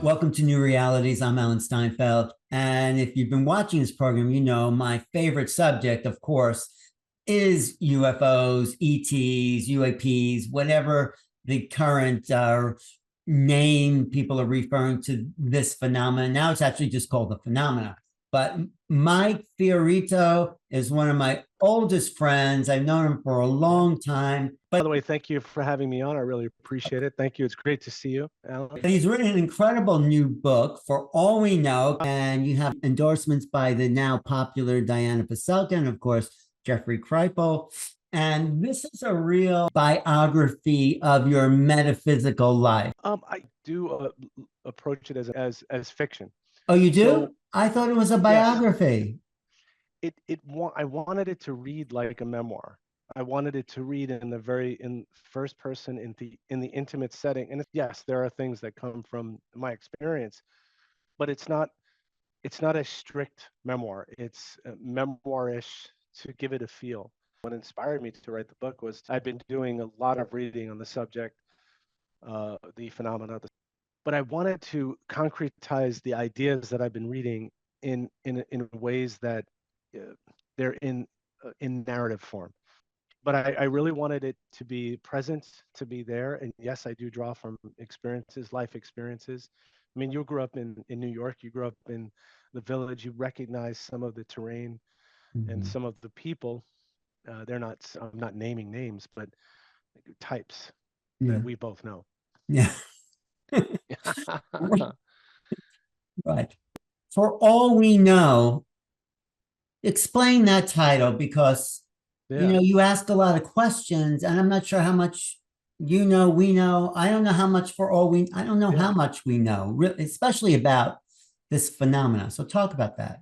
Welcome to New Realities. I'm Alan Steinfeld. And if you've been watching this program, you know my favorite subject, of course, is UFOs, ETs, UAPs, whatever the current name people are referring to this phenomenon. Now it's actually just called the phenomena. But Mike Fiorito is one of my oldest friends. I've known him for a long time. By the way, thank you for having me on. I really appreciate it. Thank you. It's great to see you, Alan. He's written an incredible new book, For All We Know, and you have endorsements by the now popular Diana Pacelka and, of course, Jeffrey Kripal. And this is a real biography of your metaphysical life. I do approach it as fiction. Oh, you do? So, I thought it was a biography. Yes. I wanted it to read like a memoir. I wanted it to read in first person, in the intimate setting. And yes, there are things that come from my experience, but it's not a strict memoir. It's memoirish to give it a feel. What inspired me to write the book was I've been doing a lot of reading on the subject, the phenomena, but I wanted to concretize the ideas that I've been reading in ways that they're in narrative form. But I really wanted it to be present, to be there. And yes, I do draw from experiences, life experiences. I mean, you grew up in New York, you grew up in the village, you recognize some of the terrain and some of the people. I'm not naming names, but types that we both know. Yeah. Right. For All We Know, explain that title, because you ask a lot of questions and I'm not sure how much we know. I don't know how much I don't know how much we know, especially about this phenomena. So talk about that.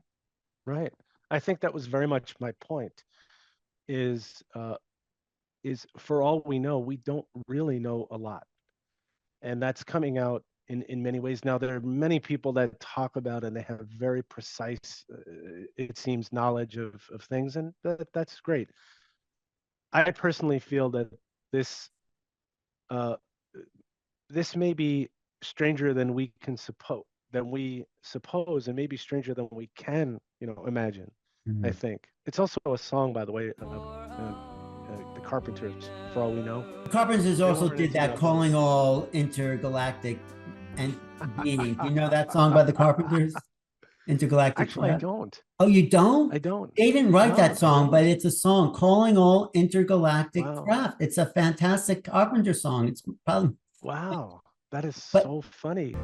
Right. I think that was very much my point, is for all we know, we don't really know a lot. And that's coming out in many ways. Now, there are many people that talk about and they have very precise, it seems, knowledge of things, and that's great. I personally feel that this may be stranger than we suppose, and maybe stranger than we can, imagine. I think it's also a song, by the way. The Carpenters, For All We Know. The Carpenters also did that Calling All Intergalactic and Being. Do you know that song by the Carpenters? Intergalactic. Actually, I don't. Oh, you don't? I don't. They didn't write that song, but it's a song, Calling All Intergalactic Craft. It's a fantastic Carpenter song. It's probably... Wow, that is so funny.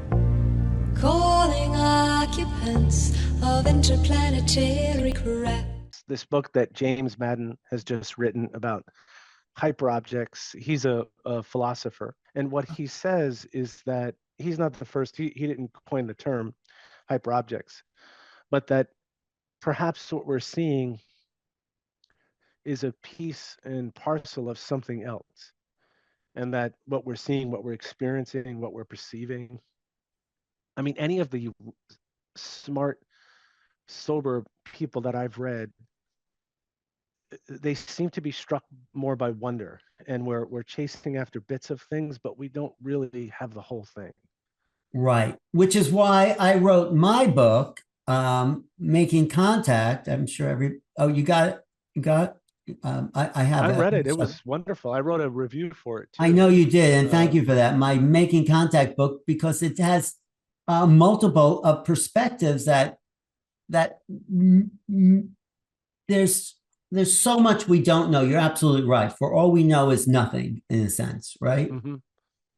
Calling occupants of interplanetary craft. This book that James Madden has just written about hyperobjects, he's a philosopher. And what he says is that he's not the first, he didn't coin the term hyperobjects, but that perhaps what we're seeing is a piece and parcel of something else. And that what we're seeing, what we're experiencing, what we're perceiving, I mean, any of the smart, sober people that I've read, they seem to be struck more by wonder, and we're chasing after bits of things, but we don't really have the whole thing. Right, which is why I wrote my book, Making Contact. I'm sure you got it. You got it. I have. I read it. It was wonderful. I wrote a review for it too. I know you did, and thank you for that. My Making Contact book, because it has multiple perspectives that there's so much we don't know. You're absolutely right. For all we know is nothing, in a sense, right?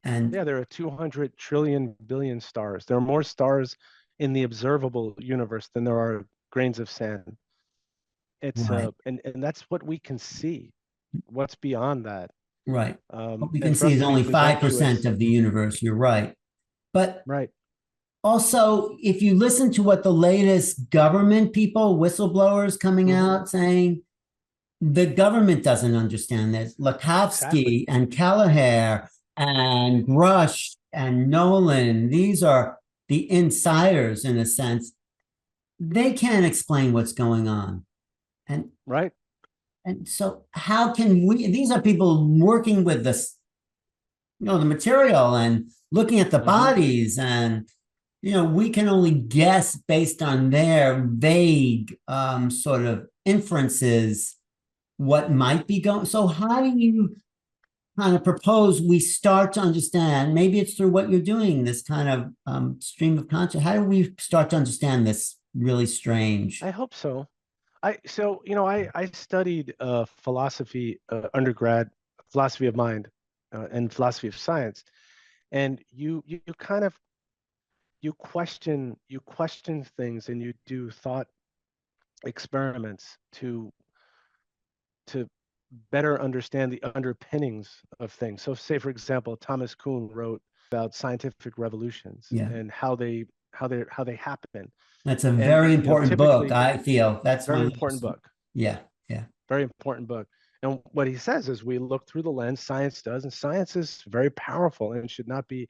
And yeah, there are 200 trillion billion stars. There are more stars in the observable universe than there are grains of sand. It's and that's what we can see. What's beyond that? Right. What we can see is only 5% of the universe. You're right. But also, if you listen to what the latest government people, whistleblowers coming out saying, the government doesn't understand this. Lukovsky and Kelleher and Grush and Nolan, these are the insiders in a sense. They can't explain what's going on. And and so how can we, these are people working with this, the material and looking at the bodies and we can only guess based on their vague sort of inferences what might be going. So how do you kind of propose we start to understand, maybe it's through what you're doing, this kind of stream of consciousness. How do we start to understand this really strange? I hope so. I studied philosophy, undergrad, philosophy of mind, and philosophy of science. And you kind of you question things, and you do thought experiments to better understand the underpinnings of things. So say, for example, Thomas Kuhn wrote about scientific revolutions Yeah. and how they happen. That's a And very important book, typically, I feel. That's very one of important book. Yeah, yeah. Very important book. And what he says is we look through the lens, science does, and science is very powerful and should not be,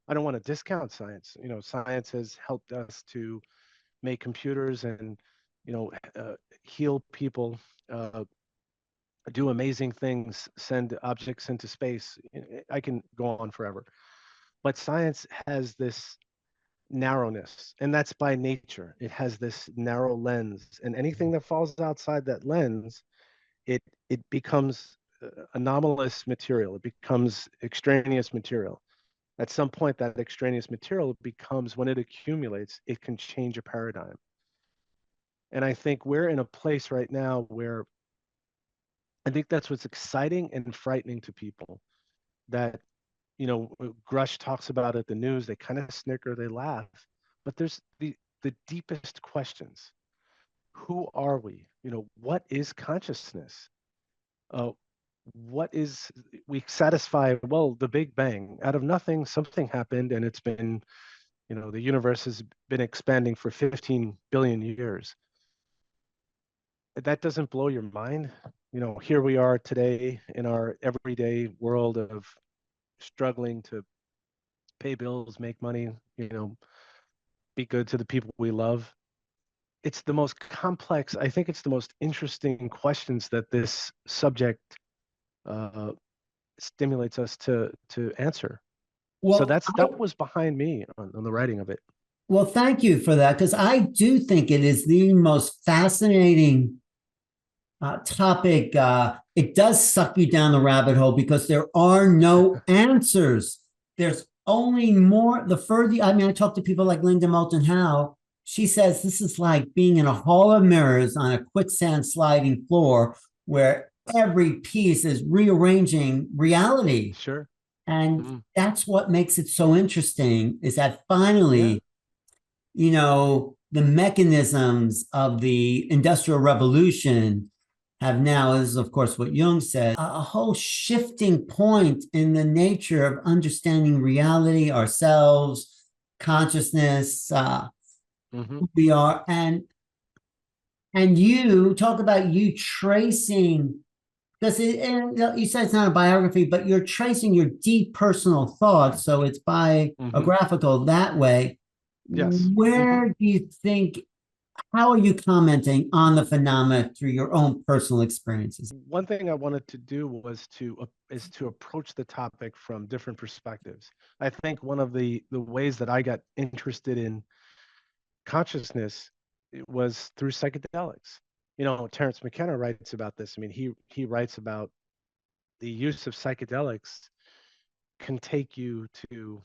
I don't want to discount science. Science has helped us to make computers and, heal people, do amazing things, send objects into space. I can go on forever. But science has this narrowness, and that's by nature. It has this narrow lens, and anything that falls outside that lens, it becomes anomalous material. It becomes extraneous material. At some point, that extraneous material becomes, when it accumulates, it can change a paradigm. And I think we're in a place right now where I think that's what's exciting and frightening to people. That, Grush talks about it, the news, they kind of snicker, they laugh. But there's the deepest questions. Who are we? What is consciousness? What is, we satisfy, well, the Big Bang, out of nothing something happened, and it's been, the universe has been expanding for 15 billion years. That doesn't blow your mind? Here we are today in our everyday world of struggling to pay bills, make money, be good to the people we love. It's the most complex, I think it's the most interesting questions that this subject stimulates us to answer. So Well, that was behind me on the writing of it. well, thank you for that, because I do think it is the most fascinating topic. It does suck you down the rabbit hole because there are no answers. There's only more. The further, I talk to people like Linda Moulton Howe. She says this is like being in a hall of mirrors on a quicksand sliding floor where every piece is rearranging reality. Sure. And that's what makes it so interesting, is that finally, the mechanisms of the Industrial Revolution have now, this is of course what Jung said, a whole shifting point in the nature of understanding reality, ourselves, consciousness, who we are. And you talk about you tracing, because you said it's not a biography, but you're tracing your deep personal thoughts. So it's biographical that way. Yes. Where do you think, how are you commenting on the phenomena through your own personal experiences? One thing I wanted to do was to approach the topic from different perspectives. I think one of the ways that I got interested in consciousness was through psychedelics. Terence McKenna writes about this. I mean, he writes about the use of psychedelics can take you to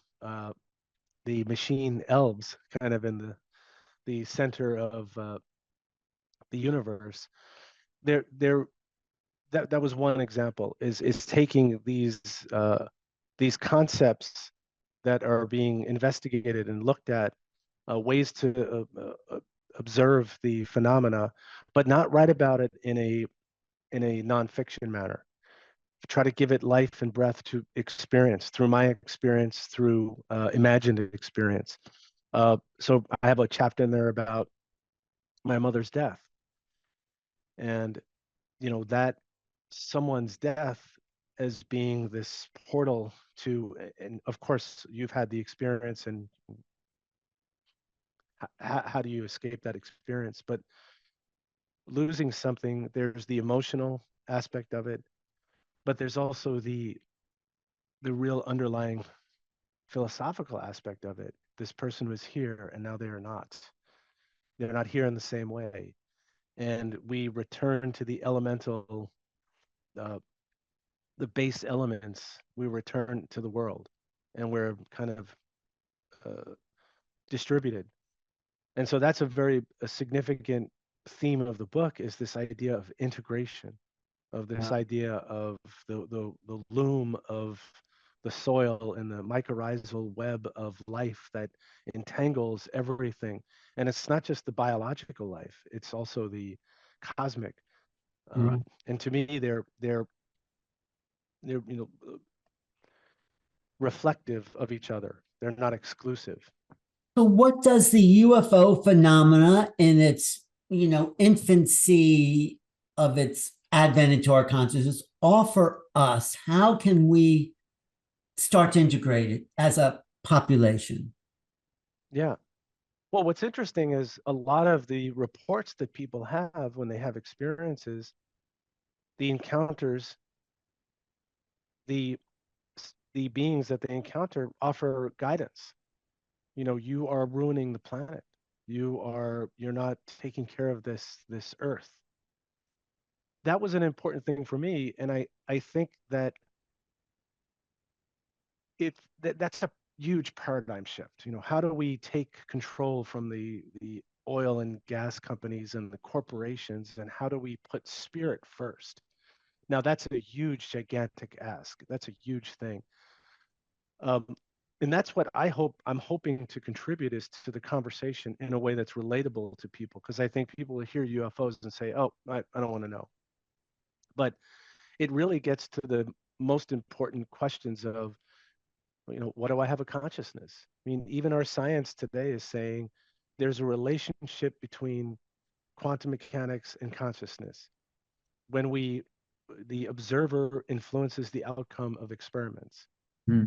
the machine elves, kind of in the center of the universe. That was one example. Is taking these concepts that are being investigated and looked at, ways to observe the phenomena, but not write about it in a nonfiction manner. Try to give it life and breath to experience, through my experience, through imagined experience. So I have a chapter in there about my mother's death, and that someone's death as being this portal to, and of course you've had the experience, and how do you escape that experience? But losing something, there's the emotional aspect of it, but there's also the real underlying philosophical aspect of it. this person was here and now they are not. They're not here in the same way. And we return to the elemental, uh, the base elements, we return to the world, and we're kind of distributed. And so that's a significant theme of the book, is this idea of integration, of this idea of the loom of the soil and the mycorrhizal web of life that entangles everything. And it's not just the biological life, it's also the cosmic. Right. And to me, they're reflective of each other. They're not exclusive. So what does the UFO phenomena in its, infancy of its advent into our consciousness offer us? How can we start to integrate it as a population? Yeah. Well, what's interesting is a lot of the reports that people have when they have experiences, the encounters, the the beings that they encounter offer guidance. You are ruining the planet. You're not taking care of this earth. That was an important thing for me, and I think that that's a huge paradigm shift. How do we take control from the oil and gas companies and the corporations, and how do we put spirit first? Now that's a huge, gigantic ask. That's a huge thing. And that's what I'm hoping to contribute, is to the conversation in a way that's relatable to people, because I think people will hear UFOs and say, oh, I don't want to know. But it really gets to the most important questions of, what do I have a consciousness? I mean, even our science today is saying there's a relationship between quantum mechanics and consciousness. When the observer influences the outcome of experiments. Hmm.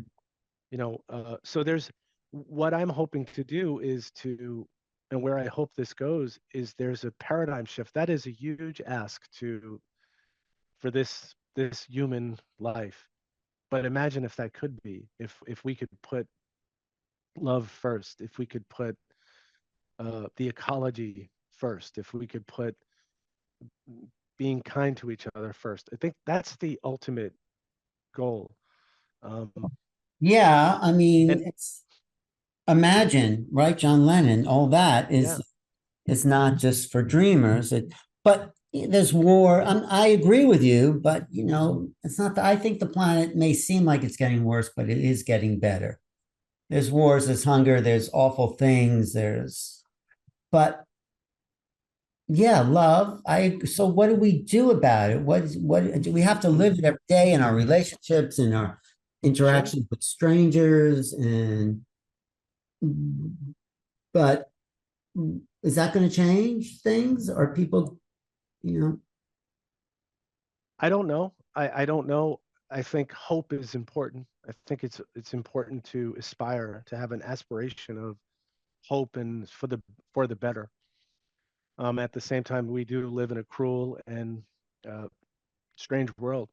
So there's, what I'm hoping to do is and where I hope this goes, is there's a paradigm shift. That is a huge ask for this human life. But imagine if that could be, if we could put love first, if we could put the ecology first, if we could put being kind to each other first. I think that's the ultimate goal. Yeah, I mean, And it's Imagine, right? John Lennon, all that yeah, is not just for dreamers. But there's war. I agree with you, but it's not. I think the planet may seem like it's getting worse, but it is getting better. There's wars, there's hunger, there's awful things. But yeah, love. So what do we do about it? What do we have to live it every day in our relationships, in our sure. interactions with strangers, but is that going to change things? Are people, I don't know. I don't know. I think hope is important. I think it's important to aspire, to have an aspiration of hope and for the better. At the same time, we do live in a cruel and strange world.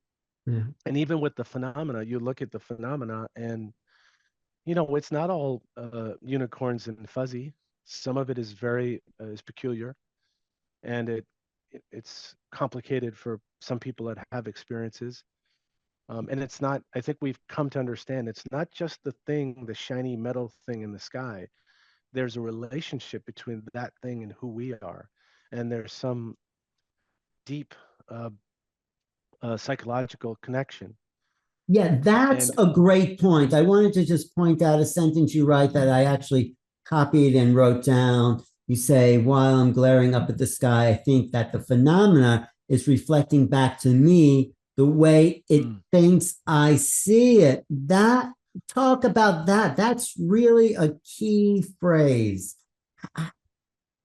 Yeah. And even with the phenomena, you look at the phenomena, and it's not all unicorns and fuzzy. Some of it is very is peculiar, and it's complicated for some people that have experiences. And it's not, I think we've come to understand, it's not just the shiny metal thing in the sky. There's a relationship between that thing and who we are. And there's some deep psychological connection. Yeah, that's And a great point. I wanted to just point out a sentence you write that I actually copied and wrote down. You say, while I'm glaring up at the sky, I think that the phenomena is reflecting back to me the way it thinks I see it. Talk about that. That's really a key phrase.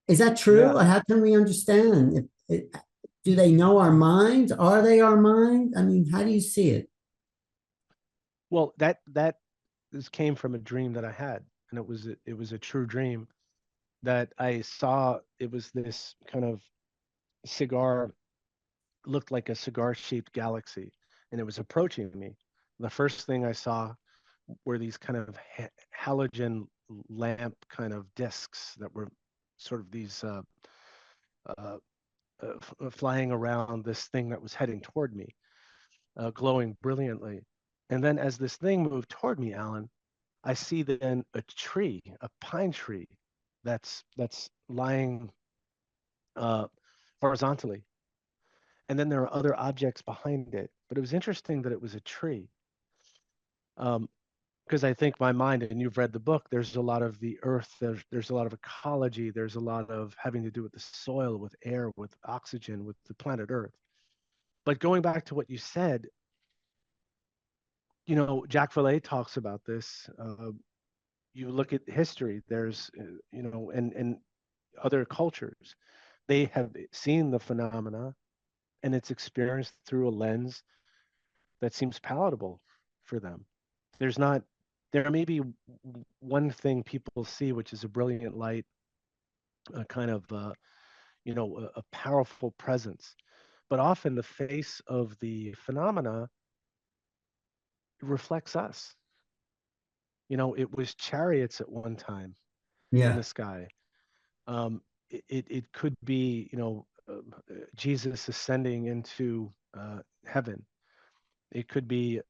Is that true? yeah, How can we understand? Do they know our minds? Are they our mind? I mean, how do you see it? well, this came from a dream that I had, and it was a true dream that I saw. It was this kind of cigar, looked like a cigar-shaped galaxy, and it was approaching me. The first thing I saw were these kind of halogen lamp kind of discs that were sort of these uh, flying around this thing that was heading toward me, glowing brilliantly. And then as this thing moved toward me, Alan, I see then a tree, a pine tree, that's lying horizontally. And then there are other objects behind it. But it was interesting that it was a tree. Because I think my mind, and you've read the book, there's a lot of the earth, there's a lot of ecology, there's a lot of having to do with the soil, with air, with oxygen, with the planet Earth. But going back to what you said, Jacques Vallée talks about this. You look at history, there's, and other cultures, they have seen the phenomena and it's experienced through a lens that seems palatable for them. There may be one thing people see, which is a brilliant light, a kind of, a powerful presence. But often the face of the phenomena reflects us. It was chariots at one time in the sky. It could be, Jesus ascending into heaven. It could be,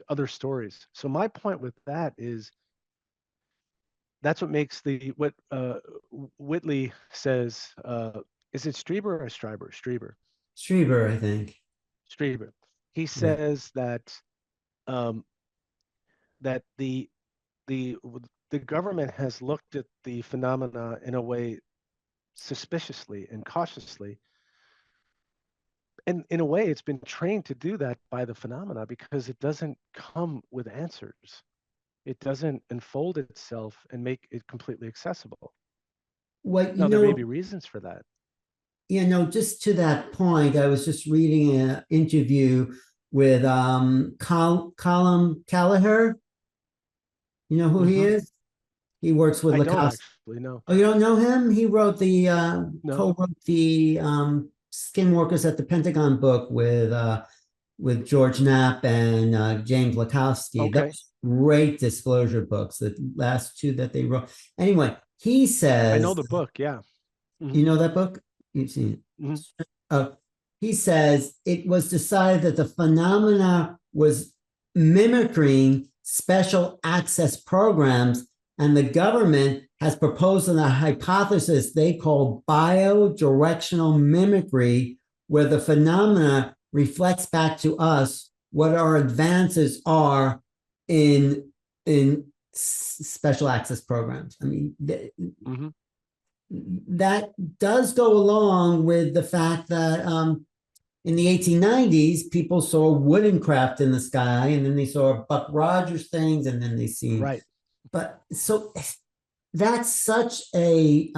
other stories. So my point with that is that's what makes what Whitley says. Is it Strieber or Streiber? Strieber, I think. Strieber. He says that that the government has looked at the phenomena in a way suspiciously and cautiously. And in a way, it's been trained to do that by the phenomena because it doesn't come with answers. It doesn't unfold itself and make it completely accessible. Now, there may be reasons for that. Just to that point, I was just reading an interview with Colm Kelleher. You know who he is? He works with I don't actually know. Oh, you don't know him? He wrote co-wrote the Skinwalkers at the Pentagon book with George Knapp and James Lakowski. Okay. Those great disclosure books, the last two that they wrote. Anyway, he says, I know the book, yeah. Mm-hmm. You know that book? You've seen it. Mm-hmm. He says it was decided that the phenomena was mimicking special access programs, and the government has proposed a hypothesis they call biodirectional mimicry, where the phenomena reflects back to us what our advances are in special access programs. I mean, that does go along with the fact that in the 1890s, people saw wooden craft in the sky, and then they saw Buck Rogers things, and then they seen right. But so that's such a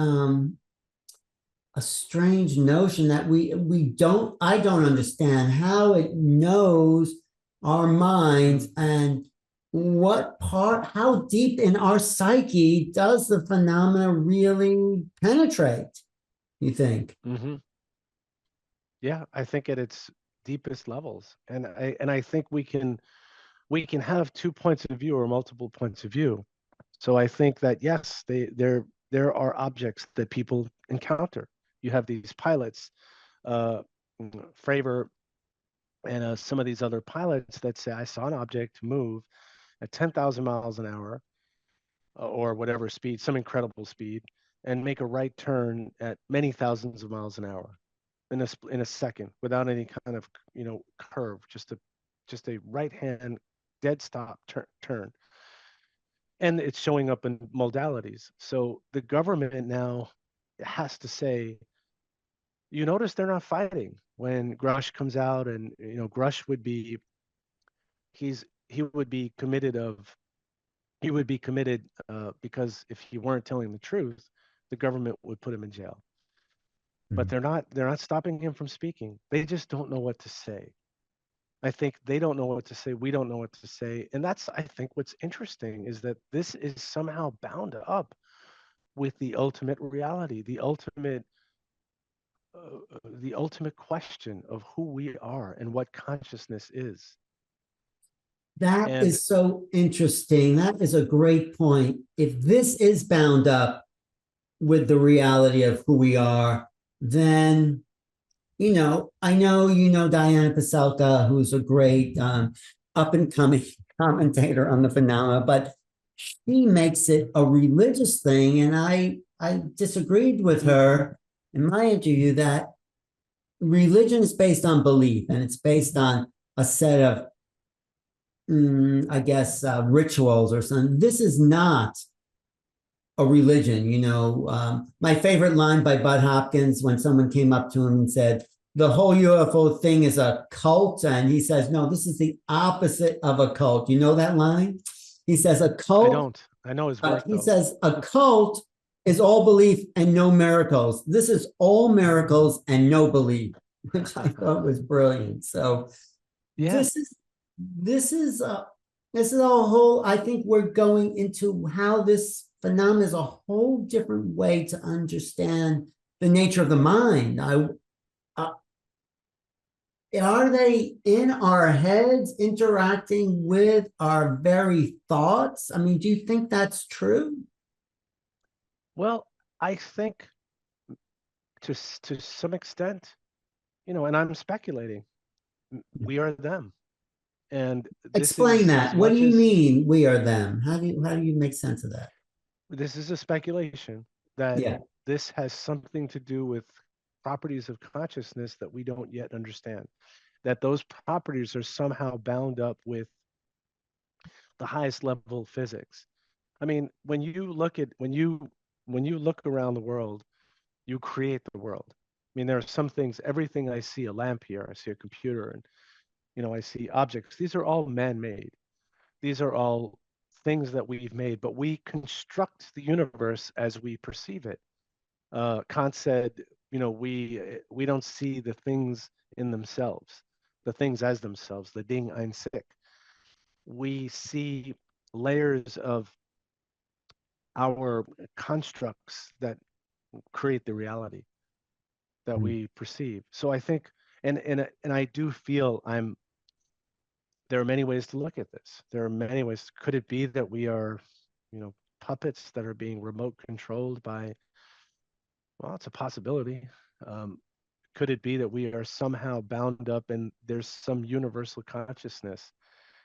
strange notion that I don't understand how it knows our minds and how deep in our psyche does the phenomena really penetrate, you think? Mm-hmm. Yeah, I think at its deepest levels. And I think we can have 2 points of view or multiple points of view. So I think that, yes, there are objects that people encounter. You have these pilots, Fravor and some of these other pilots that say, I saw an object move at 10,000 miles an hour or whatever speed, some incredible speed, and make a right turn at many thousands of miles an hour in a second without any kind of curve, just a right hand dead stop turn. And it's showing up in modalities. So the government now has to say, you notice they're not fighting when Grush comes out, and Grush would be he would be committed because if he weren't telling the truth, the government would put him in jail. But they're not stopping him from speaking. They just don't know what to say. I think they don't know what to say. We don't know what to say. And that's, I think, what's interesting is that this is somehow bound up with the ultimate reality, the ultimate question of who we are and what consciousness is. That And is so interesting. That is a great point. If this is bound up with the reality of who we are, then, I know Diana Paselka, who's a great up and coming commentator on the phenomena, but she makes it a religious thing. And I disagreed with her in my interview that religion is based on belief, and it's based on a set of, I guess, rituals or something. This is not a religion. My favorite line by Bud Hopkins, when someone came up to him and said, the whole UFO thing is a cult. And he says, no, this is the opposite of a cult. You know that line? He says a cult. I don't. I know his work. He says a cult is all belief and no miracles. This is all miracles and no belief, which I thought was brilliant. So yeah, this is a whole, I think we're going into how this phenomenon is a whole different way to understand the nature of the mind. Are they in our heads interacting with our very thoughts? I mean, do you think that's true? Well, I think to some extent, and I'm speculating, we are them. And explain that. What do you mean we are them? How do you make sense of that? This is a speculation that this has something to do with properties of consciousness that we don't yet understand, that those properties are somehow bound up with the highest level of physics. I mean, when you look around the world, you create the world. I mean, there are some things, everything I see, a lamp here, I see a computer, and I see objects. These are all man-made. These are all things that we've made, but we construct the universe as we perceive it. Kant said, we don't see the things in themselves, the things as themselves, the Ding ein sich. We see layers of our constructs that create the reality that we perceive. So I think, and I do feel there are many ways to look at this. There are many ways. Could it be that we are, puppets that are being remote controlled by, well, it's a possibility. Could it be that we are somehow bound up and there's some universal consciousness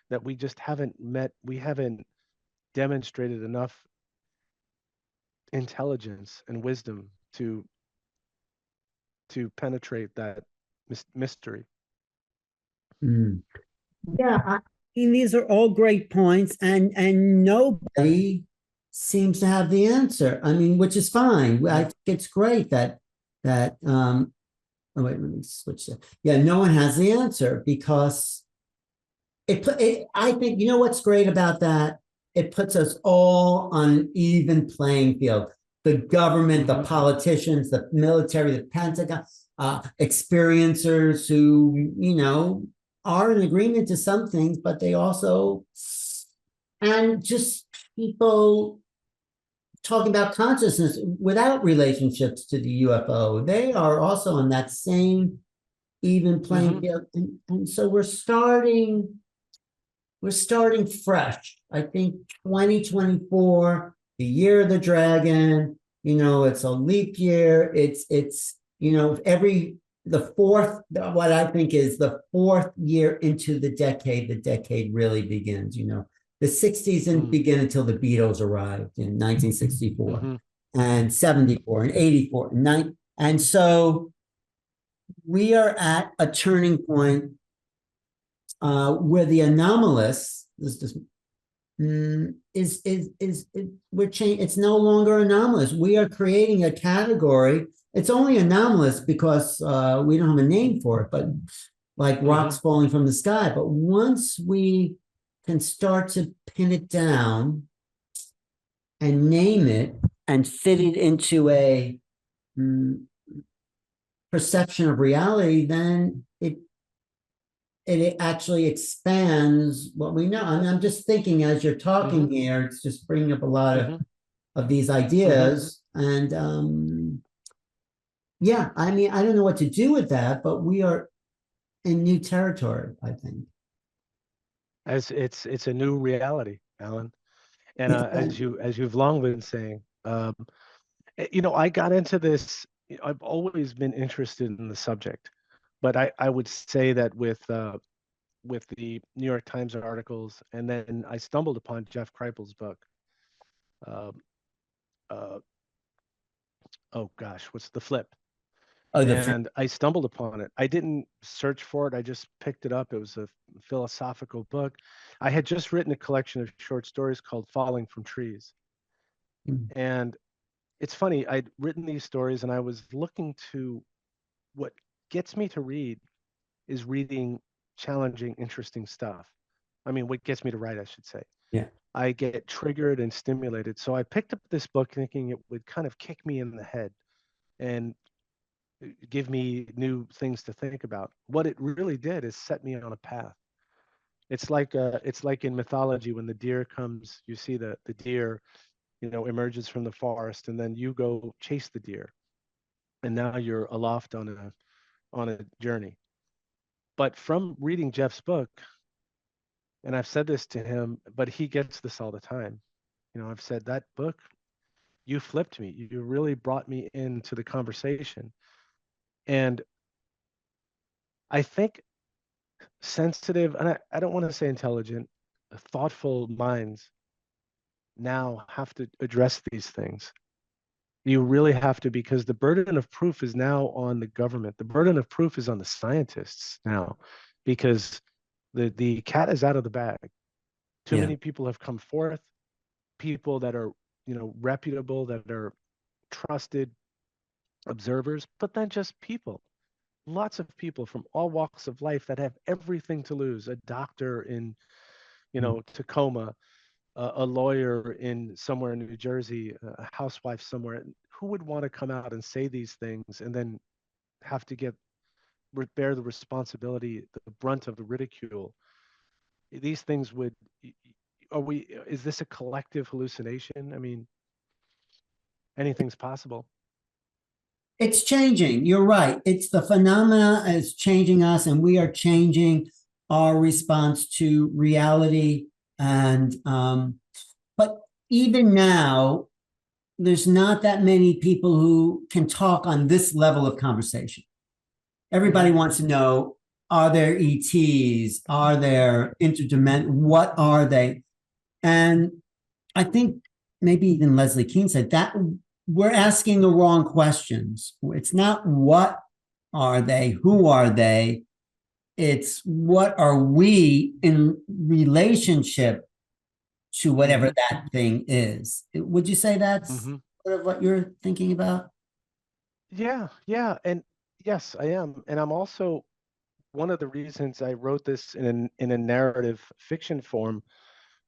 that we just haven't met, we haven't demonstrated enough intelligence and wisdom to penetrate that mystery? Yeah, I mean, these are all great points, and nobody seems to have the answer. I mean, which is fine. I think it's great that oh wait, let me switch that. Yeah, no one has the answer because I think, what's great about that? It puts us all on an even playing field. The government, the politicians, the military, the Pentagon, experiencers who, are in agreement to some things, but they also, and just people talking about consciousness without relationships to the UFO, they are also on that same even playing field. And so we're starting fresh. I think 2024, the year of the dragon, it's a leap year. It's the fourth, what I think is the fourth year into the decade really begins. The 60s didn't begin until the Beatles arrived in 1964 and 74 and 84 and 9. And so we are at a turning point where the anomalous we're changing. It's no longer anomalous. We are creating a category. It's only anomalous because we don't have a name for it, but like rocks falling from the sky. But once we can start to pin it down and name it and fit it into a perception of reality, then it actually expands what we know. I mean, I'm just thinking as you're talking here, it's just bringing up a lot of these ideas. And yeah, I mean, I don't know what to do with that, but we are in new territory, I think. As it's a new reality, Alan. And as you've long been saying, I got into this. I've always been interested in the subject, but I would say that with the New York Times articles, and then I stumbled upon Jeff Kripal's book. Uh, uh, oh gosh, what's the flip? Oh, And I stumbled upon it. I didn't search for it. I just picked it up. It was a philosophical book. I had just written a collection of short stories called Falling from Trees. And it's funny, I'd written these stories and I was looking to what gets me to read is reading challenging, interesting stuff. I mean, what gets me to write, I should say. Yeah. I get triggered and stimulated. So I picked up this book thinking it would kind of kick me in the head and give me new things to think about. What it really did is set me on a path. It's like in mythology when the deer comes, you see the deer, emerges from the forest, and then you go chase the deer, and now you're aloft on a journey. But from reading Jeff's book, and I've said this to him, but he gets this all the time. I've said that book, you flipped me. You really brought me into the conversation. And I think sensitive, and I don't want to say intelligent, thoughtful minds now have to address these things. You really have to, because the burden of proof is now on the government. The burden of proof is on the scientists now, because the cat is out of the bag. Too many people have come forth, people that are, reputable, that are trusted observers, but then just people. Lots of people from all walks of life that have everything to lose. A doctor in, Tacoma, a lawyer in somewhere in New Jersey, a housewife somewhere. Who would want to come out and say these things and then have to bear the responsibility, the brunt of the ridicule? These things is this a collective hallucination? I mean, anything's possible. It's changing. You're right. It's the phenomena is changing us, and we are changing our response to reality. And but even now, there's not that many people who can talk on this level of conversation. Everybody wants to know: are there ETs? Are there interdimensional? What are they? And I think maybe even Leslie Kean said that we're asking the wrong questions. It's not what are they, who are they? It's what are we in relationship to whatever that thing is. Would you say that's sort of what you're thinking about? Yeah. And yes, I am. And I'm also, one of the reasons I wrote this in a narrative fiction form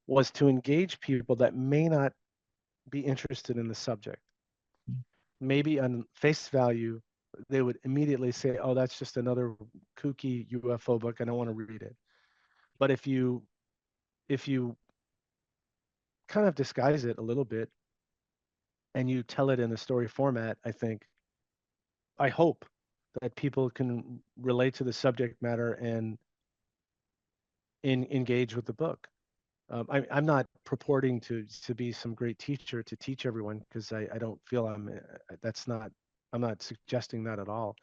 was to engage people that may not be interested in the subject. Maybe on face value, they would immediately say, oh, that's just another kooky UFO book. I don't want to read it. But if you kind of disguise it a little bit and you tell it in a story format, I hope that people can relate to the subject matter and engage with the book. I'm not purporting to be some great teacher to teach everyone, because I don't feel I'm not suggesting that at all.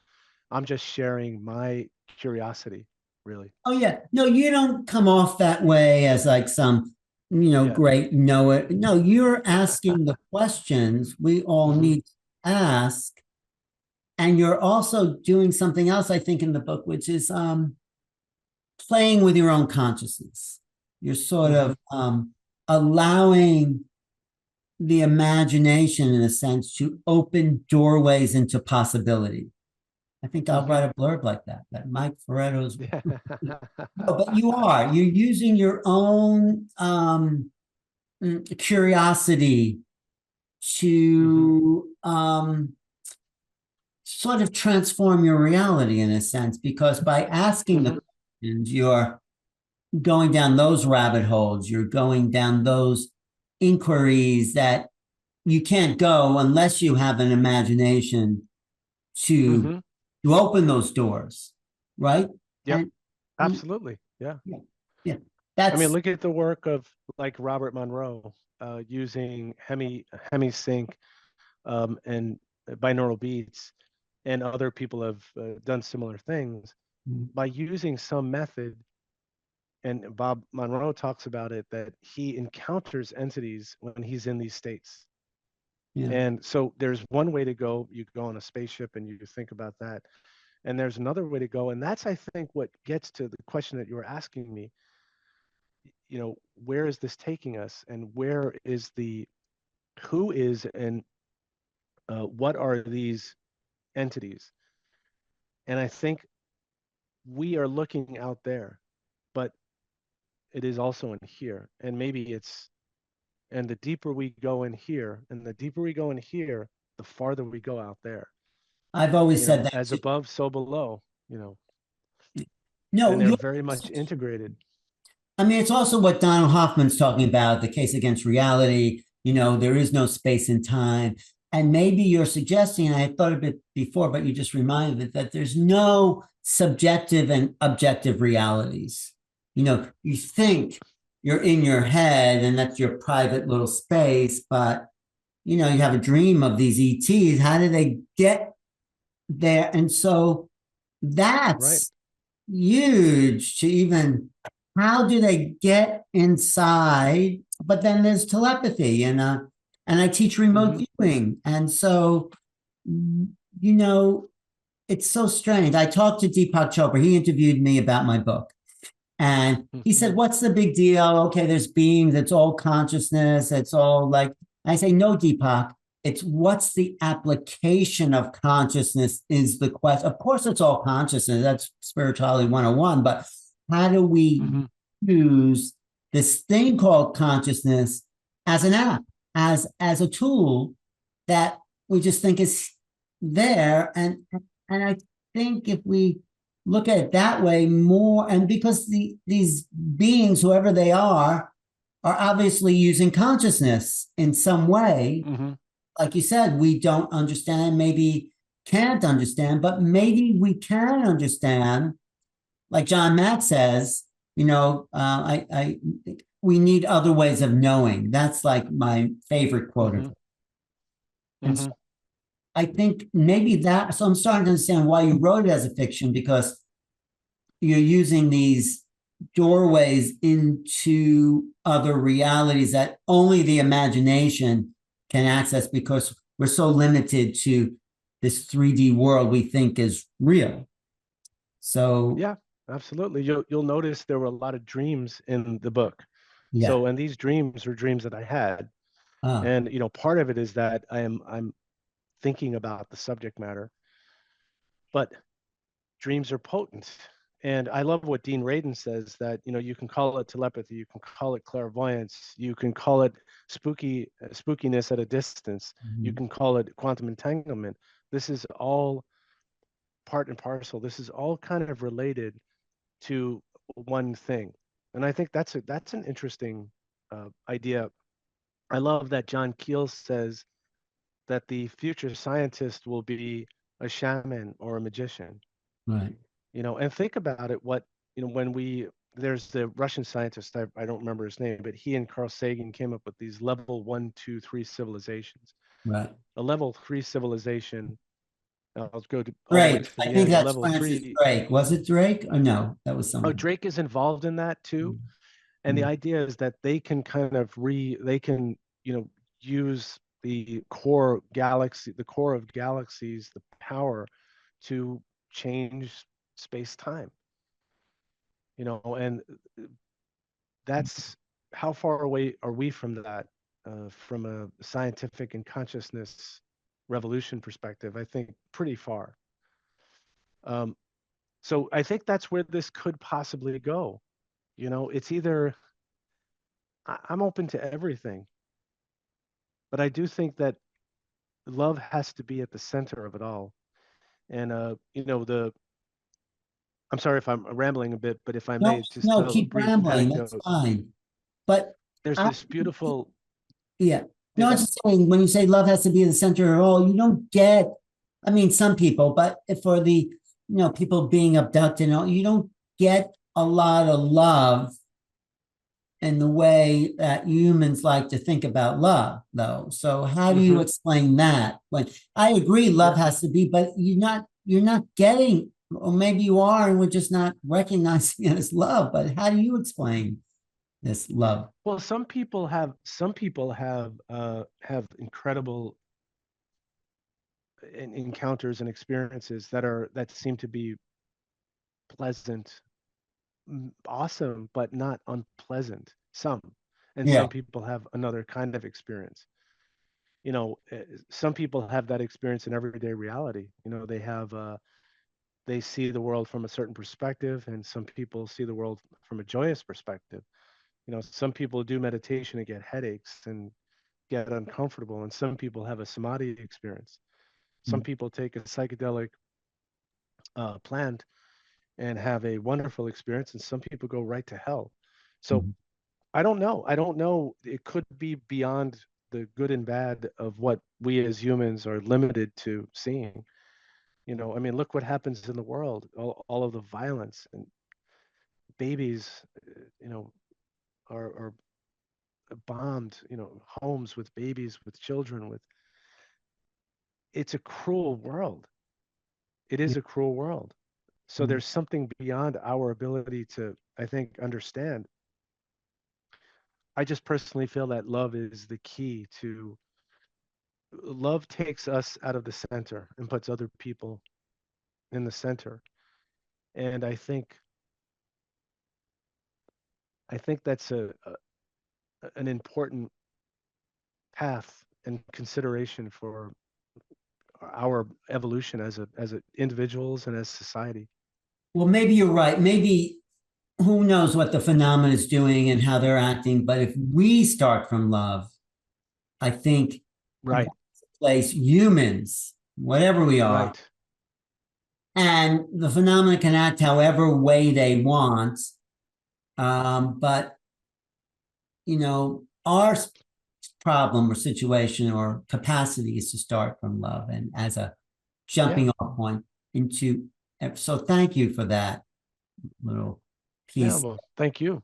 I'm just sharing my curiosity, really. Oh yeah. No, you don't come off that way as like some, great know it. No, you're asking the questions we all need to ask. And you're also doing something else, I think, in the book, which is playing with your own consciousness. You're sort of allowing the imagination, in a sense, to open doorways into possibility. I think I'll write a blurb like that Mike Fiorito's. But you're using your own curiosity to sort of transform your reality, in a sense, because by asking the questions, you're going down those rabbit holes, you're going down those inquiries that you can't go unless you have an imagination to open those doors, right? Yeah, absolutely. Yeah. I mean, That's look at the work of like Robert Monroe using hemi-sync and binaural beats, and other people have done similar things by using some method. And Bob Monroe talks about it, that he encounters entities when he's in these states. yeah. And so there's one way to go. You go on a spaceship and you think about that. And there's another way to go. And that's, I think, what gets to the question that you were asking me, where is this taking us, and who is, and what are these entities? And I think we are looking out there, but it is also in here. And and the deeper we go in here, the farther we go out there. I've always said that. As above, so below, No, and they're very much integrated. I mean, it's also what Donald Hoffman's talking about, the case against reality. There is no space and time. And maybe you're suggesting, and I had thought of it before, but you just reminded me that there's no subjective and objective realities. You think you're in your head and that's your private little space, but you have a dream of these ETs. How do they get there? And so that's huge to even, how do they get inside? But then there's telepathy, and I teach remote viewing. And so, it's so strange. I talked to Deepak Chopra. He interviewed me about my book. And he said, what's the big deal? Okay, there's beings, it's all consciousness, it's all like, I say, no, Deepak, it's what's the application of consciousness is the question. Of course, it's all consciousness. That's spirituality 101. But how do we use this thing called consciousness as an app, as a tool that we just think is there? And I think if we look at it that way more, and because these beings, whoever they are obviously using consciousness in some way. Like you said, we don't understand, maybe can't understand, but maybe we can understand. Like John Mack says, we need other ways of knowing. That's like my favorite quote of it. And so I think maybe so I'm starting to understand why you wrote it as a fiction, because you're using these doorways into other realities that only the imagination can access, because we're so limited to this 3D world we think is real. So yeah, absolutely. You'll notice there were a lot of dreams in the book. Yeah. So, and these dreams are dreams that I had. And part of it is that I'm thinking about the subject matter, but dreams are potent. And I love what Dean Radin says, that you can call it telepathy, you can call it clairvoyance, you can call it spookiness at a distance, you can call it quantum entanglement. This is all part and parcel. This is all kind of related to one thing. And I think that's an interesting idea. I love that John Keel says that the future scientist will be a shaman or a magician. Right. And think about it, there's the Russian scientist, I don't remember his name, but he and Carl Sagan came up with these level 1, 2, 3 civilizations. Right. A level 3 civilization, I'll go to Drake. I think that's level Francis 3. Drake. Was it Drake? Or no, that was someone. Oh, Drake is involved in that too. And the idea is that they can kind of use the core of galaxies, the power to change space-time. And that's, how far away are we from that, from a scientific and consciousness revolution perspective? I think pretty far. So I think that's where this could possibly go. It's either, I'm open to everything, but I do think that love has to be at the center of it all. And I'm sorry if I'm rambling a bit, but if I may just no, tell a keep brief rambling. anecdote. That's fine. But there's this beautiful. Yeah. No, I'm just saying, when you say love has to be the center of all, you don't get, I mean, some people, but for the, people being abducted and all, you don't get a lot of love in the way that humans like to think about love, though. So how do you explain that? Like, I agree, love has to be, but you're not getting, or maybe you are, and we're just not recognizing it as love. But how do you explain this love? Well, some people have incredible encounters and experiences that seem to be pleasant, awesome, but not unpleasant. And Yeah. some people have another kind of experience. Some people have that experience in everyday reality. They see the world from a certain perspective, and some people see the world from a joyous perspective. Some people do meditation and get headaches and get uncomfortable, and some people have a samadhi experience. Some people take a psychedelic plant and have a wonderful experience, and some people go right to hell. So Mhm. I don't know. I don't know. It could be beyond the good and bad of what we as humans are limited to seeing. I mean, look what happens in the world, all of the violence, and babies, are bombed, homes with babies, with children, it's a cruel world. It is a cruel world. So Mhm. there's something beyond our ability to, I think, understand. I just personally feel that love is the key to love takes us out of the center and puts other people in the center. And I think that's an important path and consideration for our evolution as individuals and as society. Well, maybe you're right. Maybe who knows what the phenomenon is doing and how they're acting. But if we start from love, I think that's Right, the place humans, whatever we are, right. and the phenomena can act however way they want. But our problem or situation or capacity is to start from love and as a Yeah, jumping off point into. So thank you for that little yeah. piece. Well, thank you.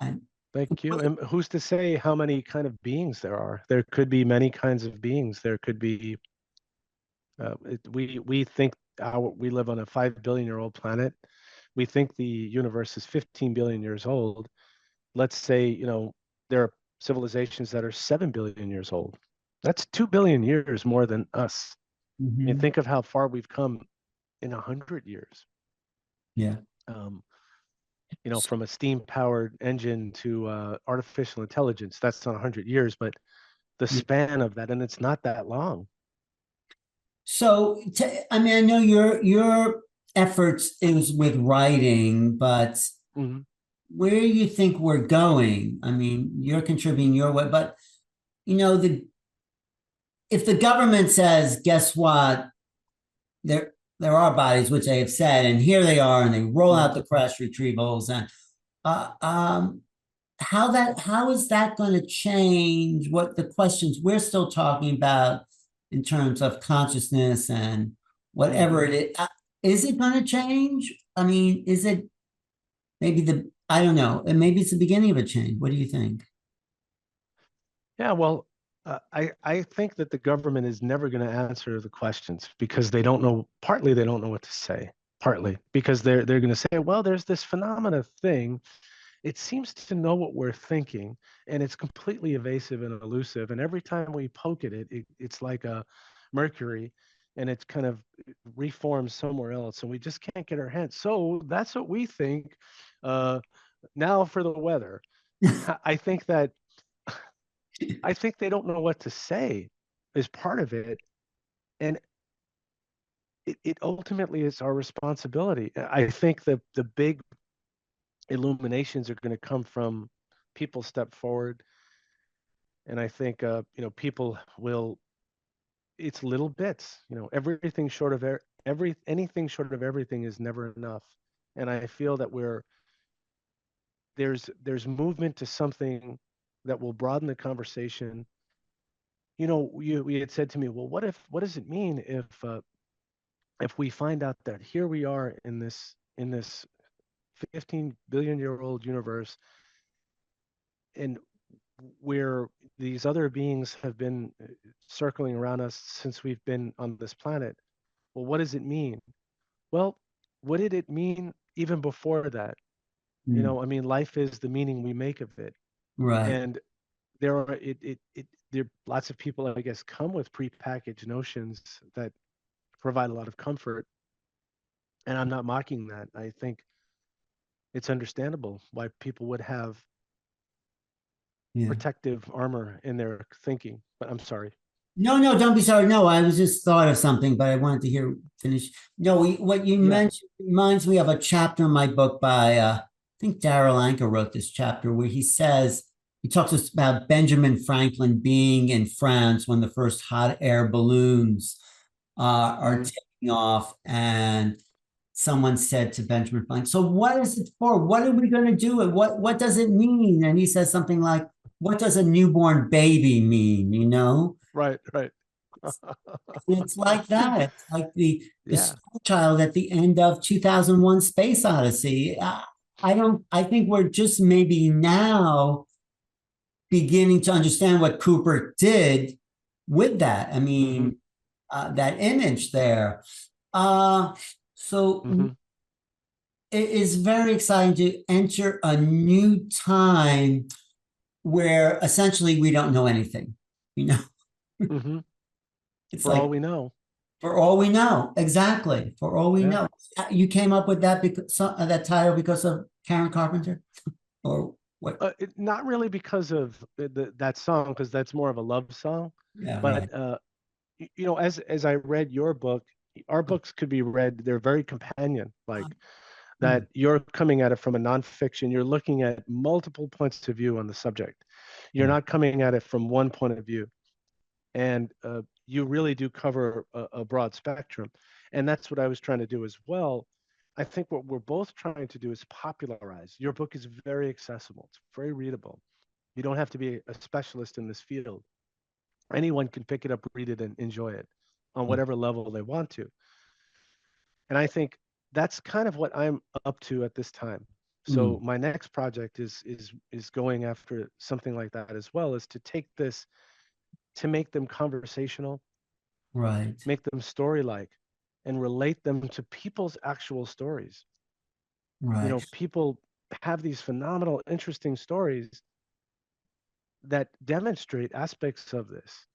And Thank you. And who's to say how many kind of beings there are? There could be many kinds of beings. There could be. We think we live on a 5 billion-year-old planet. We think the universe is 15 billion years old. Let's say there are civilizations that are 7 billion years old. That's 2 billion years more than us. I mean, mhm, think of how far we've come in 100 years. yeah. Um, from a steam-powered engine to artificial intelligence. That's not 100 years, but the span of that, and it's not that long. So, I mean, I know your efforts is with writing, but Hmm. where do you think we're going? I mean, you're contributing your way, but the if the government says, guess what, there are bodies which they have said, and here they are, and they roll out Hmm. the crash retrievals, and uh, um, how is that going to change what the questions we're still talking about in terms of consciousness and whatever Hmm. it is? Is it going to change? I mean, is it maybe I don't know, and maybe it's the beginning of a change. What do you think? Yeah, well, I think that the government is never going to answer the questions because they don't know. Partly, they don't know what to say. Partly because they're going to say, well, there's this phenomena thing. It seems to know what we're thinking, and it's completely evasive and elusive. And every time we poke at it's like a mercury, and it's kind of reforms somewhere else, and we just can't get our hands. So that's what we think. Uh, Now for the weather. I think that I think they don't know what to say is part of it, and it ultimately is our responsibility. I think the big illuminations are going to come from people step forward, and I think people will. It's little bits. Everything short of anything short of everything is never enough, and I feel that there's movement to something that will broaden the conversation. We had said to me, well, what does it mean if we find out that here we are in this 15 billion year old universe, and where these other beings have been circling around us since we've been on this planet. Well, what does it mean? Well, what did it mean even before that? Mm. I mean, life is the meaning we make of it. Right. And there lots of people, I guess, come with prepackaged notions that provide a lot of comfort. And I'm not mocking that. I think it's understandable why people would have Yeah. protective armor in their thinking. But I'm sorry. No, no, don't be sorry. No, I was just thought of something, but I wanted to hear finish. No, what you Yeah. mentioned reminds me of a chapter in my book by I think Darrell Anka wrote this chapter where he talks about Benjamin Franklin being in France when the first hot air balloons are Mhm. taking off, and someone said to Benjamin Franklin, "So what is it for? What are we going to do? And what does it mean?" And he says something like, "What does a newborn baby mean? You know?" Right, right. It's like that. It's like the Yeah. school child at the end of 2001 Space Odyssey. I think we're just maybe now beginning to understand what Cooper did with that. I Hmm. mean, that image there. Uh, so Hmm. it is very exciting to enter a new time where essentially we don't know anything. You know, Hmm. it's For all like we know. for all we know, exactly. For all we Yeah. know, you came up with that because that title because of Karen Carpenter, or what? Not really because of that song, because that's more of a love song. Yeah, right. But as I read your book, our books could be read. They're very companion, like that. Mm, You're coming at it from a nonfiction. You're looking at multiple points of view on the subject. You're mm, not coming at it from one point of view, and you really do cover a broad spectrum. And that's what I was trying to do as well. I think what we're both trying to do is popularize. Your book is very accessible. It's very readable. You don't have to be a specialist in this field. Anyone can pick it up, read it, and enjoy it on mm, whatever level they want to. And I think that's kind of what I'm up to at this time. So mm, my next project is going after something like that as well, is to take this, to make them conversational, right, make them story-like, and relate them to people's actual stories. right. People have these phenomenal, interesting stories that demonstrate aspects of this,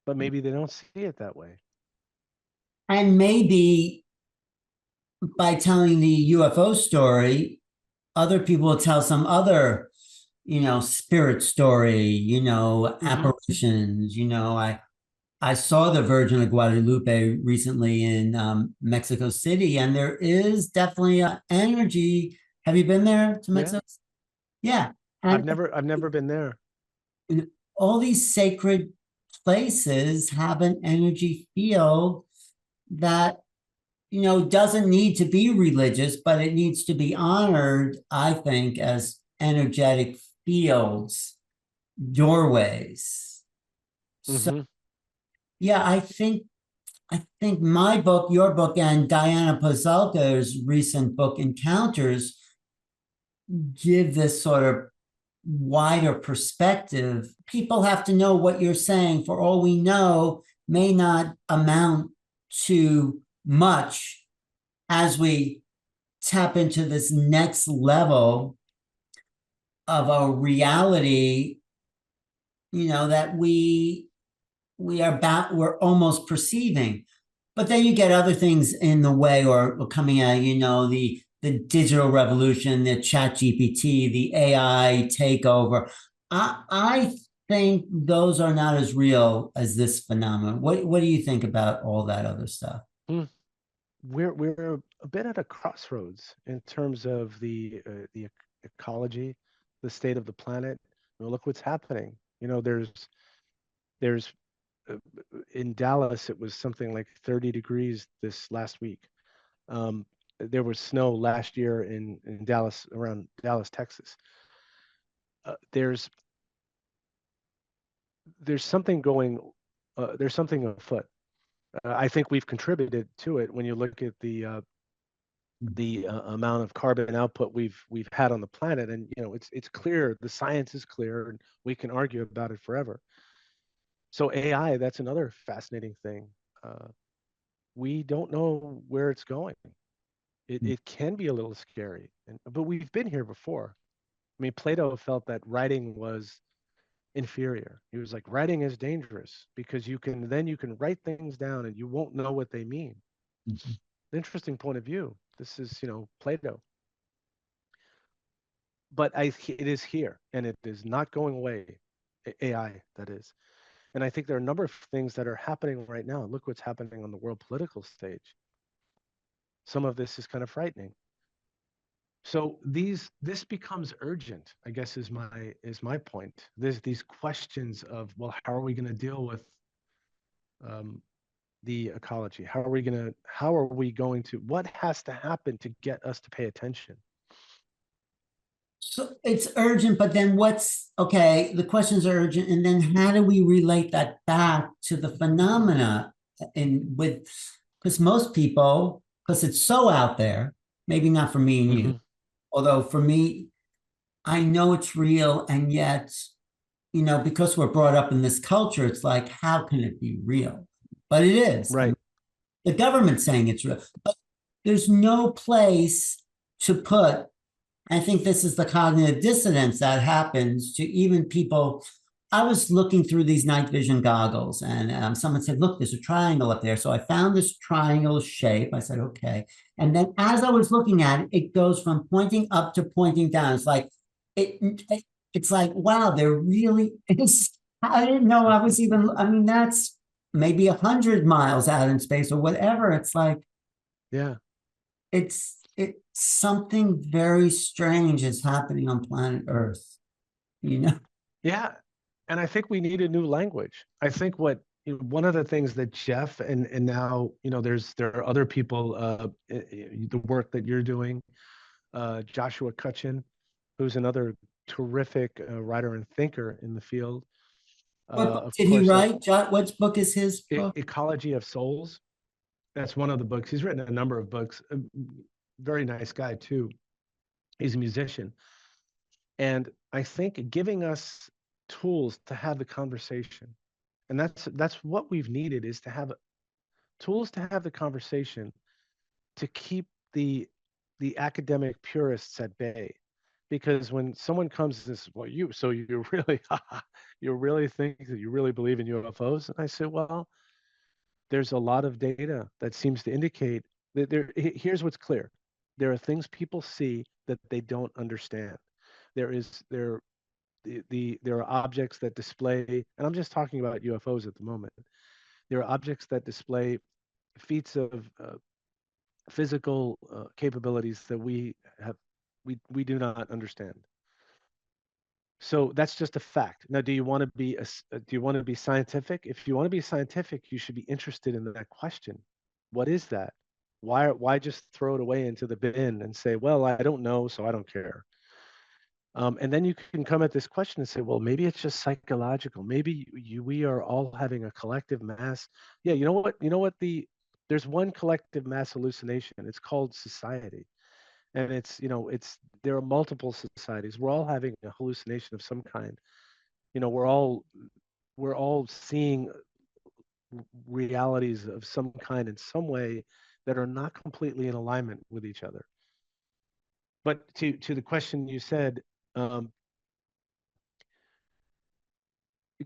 but maybe they don't see it that way. And maybe by telling the UFO story, other people will tell some other, spirit story, Hmm. apparitions. I saw the Virgin of Guadalupe recently in Mexico City, and there is definitely an energy. Have you been there to Yeah, Mexico? Yeah, I've and never been there. all these sacred places have an energy field that doesn't need to be religious, but it needs to be honored, I think, as energetic fields, doorways. So Hmm. yeah, I think my book, your book, and Diana Pozalka's recent book, Encounters, give this sort of wider perspective. People have to know what you're saying. For all we know, may not amount to much as we tap into this next level of a reality, that we're almost perceiving. But then you get other things in the way or coming out, the digital revolution, the chat GPT, the AI takeover. I think those are not as real as this phenomenon. What do you think about all that other stuff? Mm. We're a bit at a crossroads in terms of the ecology, the state of the planet. Look what's happening. There's uh, in Dallas, it was something like 30 degrees this last week. Um, there was snow last year in Dallas, around Dallas, Texas. There's something going. There's something afoot. I think we've contributed to it when you look at the the amount of carbon output we've had on the planet. And it's clear, the science is clear, and we can argue about it forever. So AI, that's another fascinating thing. We don't know where it's going. It can be a little scary, but we've been here before. I mean, Plato felt that writing was inferior. He was like, writing is dangerous because you can write things down and you won't know what they mean. Interesting point of view. This is, Plato. But it is here, and it is not going away. AI, that is. And I think there are a number of things that are happening right now. Look what's happening on the world political stage. Some of this is kind of frightening. So this becomes urgent, I guess, is my point. There's these questions of, well, how are we going to deal with the ecology? How are we going to, what has to happen to get us to pay attention? So it's urgent, but then okay, the questions are urgent, and then how do we relate that back to the phenomena? Because most people, because it's so out there, maybe not for me and you, although for me, I know it's real, and yet, because we're brought up in this culture, it's like, how can it be real? But it is. Right. The government's saying it's real, but there's no place to put. I think this is the cognitive dissonance that happens to even people. I was looking through these night vision goggles, and someone said, look, there's a triangle up there. So I found this triangle shape. I said, okay. And then as I was looking at it, it goes from pointing up to pointing down. It's like, it's like, wow, there really is. I didn't know I was even, that's maybe 100 miles out in space or whatever. It's like, yeah, it's something very strange is happening on planet Earth, Yeah. And I think we need a new language. I think one of the things that Jeff and now, there are other people, the work that you're doing, Joshua Cutchin, who's another terrific writer and thinker in the field. What book did he write? What book is his book? Ecology of Souls. That's one of the books. He's written a number of books. Very nice guy too. He's a musician. And I think giving us tools to have the conversation, and that's what we've needed, is to have tools to have the conversation, to keep the academic purists at bay. Because when someone comes and says, well, you really think that you really believe in UFOs? And I say, well, there's a lot of data that seems to indicate that here's what's clear. There are things people see that they don't understand. There are objects that display, and I'm just talking about UFOs at the moment. There are objects that display feats of physical capabilities that we do not understand. So that's just a fact. Now, do you want to be scientific? If you want to be scientific, you should be interested in that question. What is that? Why just throw it away into the bin and say, well, I don't know, so I don't care. And then you can come at this question and say, well, maybe it's just psychological. Maybe we are all having a collective mass. Yeah, you know what? There's one collective mass hallucination. It's called society. And there are multiple societies. We're all having a hallucination of some kind. We're all seeing realities of some kind in some way that are not completely in alignment with each other. But to the question you said,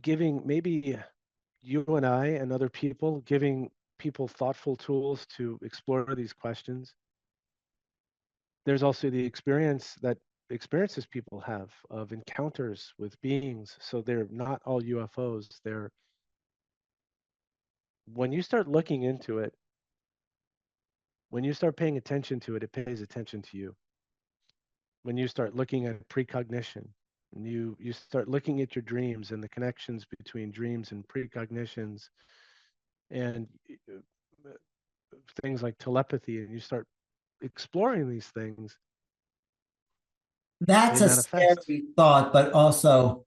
giving, maybe you and I and other people, giving people thoughtful tools to explore these questions. There's also the experiences people have of encounters with beings. So they're not all UFOs. When you start looking into it, when you start paying attention to it, it pays attention to you. When you start looking at precognition, and you start looking at your dreams and the connections between dreams and precognitions, and things like telepathy, and you start exploring these things. That's a scary thought, but also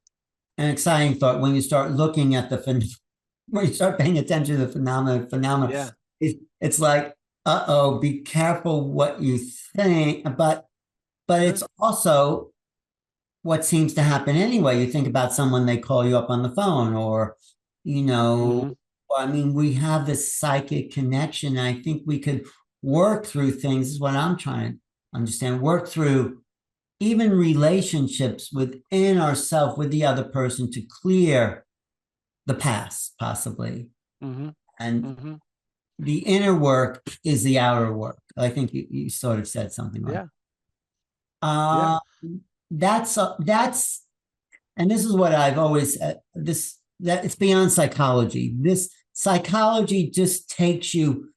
an exciting thought when you start looking at when you start paying attention to the phenomena. Yeah. It's like, uh-oh, be careful what you think, but Sure. it's also what seems to happen anyway. You think about someone, they call you up on the phone, or, you know, Hmm. I mean, we have this psychic connection. And I think we could work through things, is what I'm trying to understand, work through even relationships within ourselves with the other person to clear the past, possibly. Hmm. And Hmm. the inner work is the outer work. I think you sort of said something like Yeah. Yeah. uh that's and this is what I've always this that it's beyond psychology. This psychology just takes you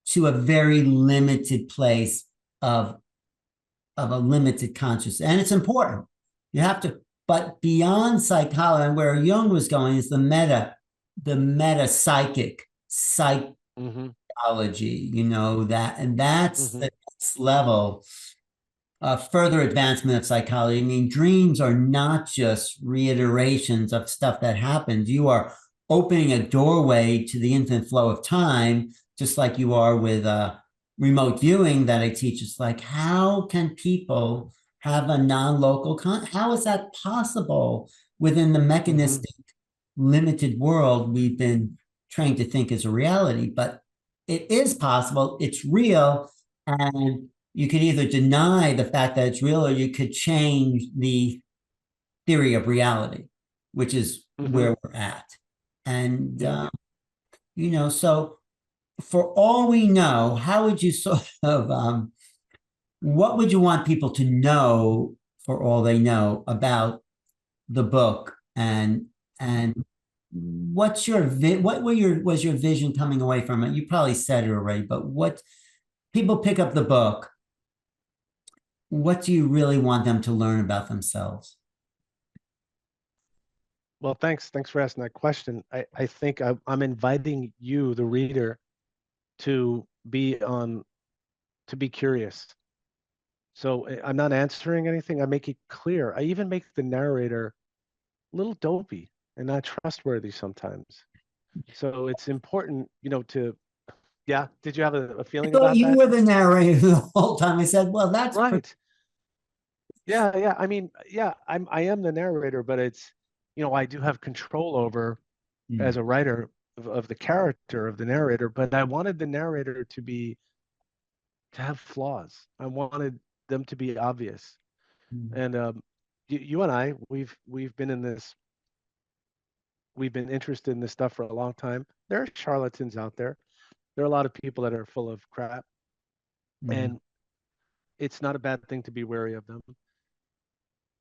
to a very limited place of a limited consciousness, and it's important. You have to, but beyond psychology, and where Jung was going is the meta psychic psychology. Hmm. You know that, and that's Hmm. the next level further advancement of psychology. I mean, dreams are not just reiterations of stuff that happened. You are opening a doorway to the infinite flow of time, just like you are with remote viewing that I teach. It's like, how can people have a non-local how is that possible within the Hmm. mechanistic limited world we've been trained to think is a reality? But it is possible, it's real, and you could either deny the fact that it's real, or you could change the theory of reality, which is Hmm. where we're at. And, Yeah. so for all we know, how would you sort of, what would you want people to know for all they know about the book? And what's your what were your was your vision coming away from it? You probably said it already, but what people pick up the book, what do you really want them to learn about themselves? Well, thanks for asking that question. I think I'm inviting you, the reader, to be on to be curious. So I'm not answering anything. I make it clear. I even make the narrator a little dopey and not trustworthy sometimes. So it's important, to, yeah. Did you have a I feeling thought about you that? were the narrator the whole time. I said, well, that's pretty. Right. Yeah, yeah. I mean, yeah, I am the narrator, but it's, I do have control over, as Mm, a writer, of the character of the narrator, but I wanted the narrator to have flaws. I wanted them to be obvious. mm, And you and I, we've been interested in this stuff for a long time. There are charlatans out there. There are a lot of people that are full of crap, mm. and it's not a bad thing to be wary of them.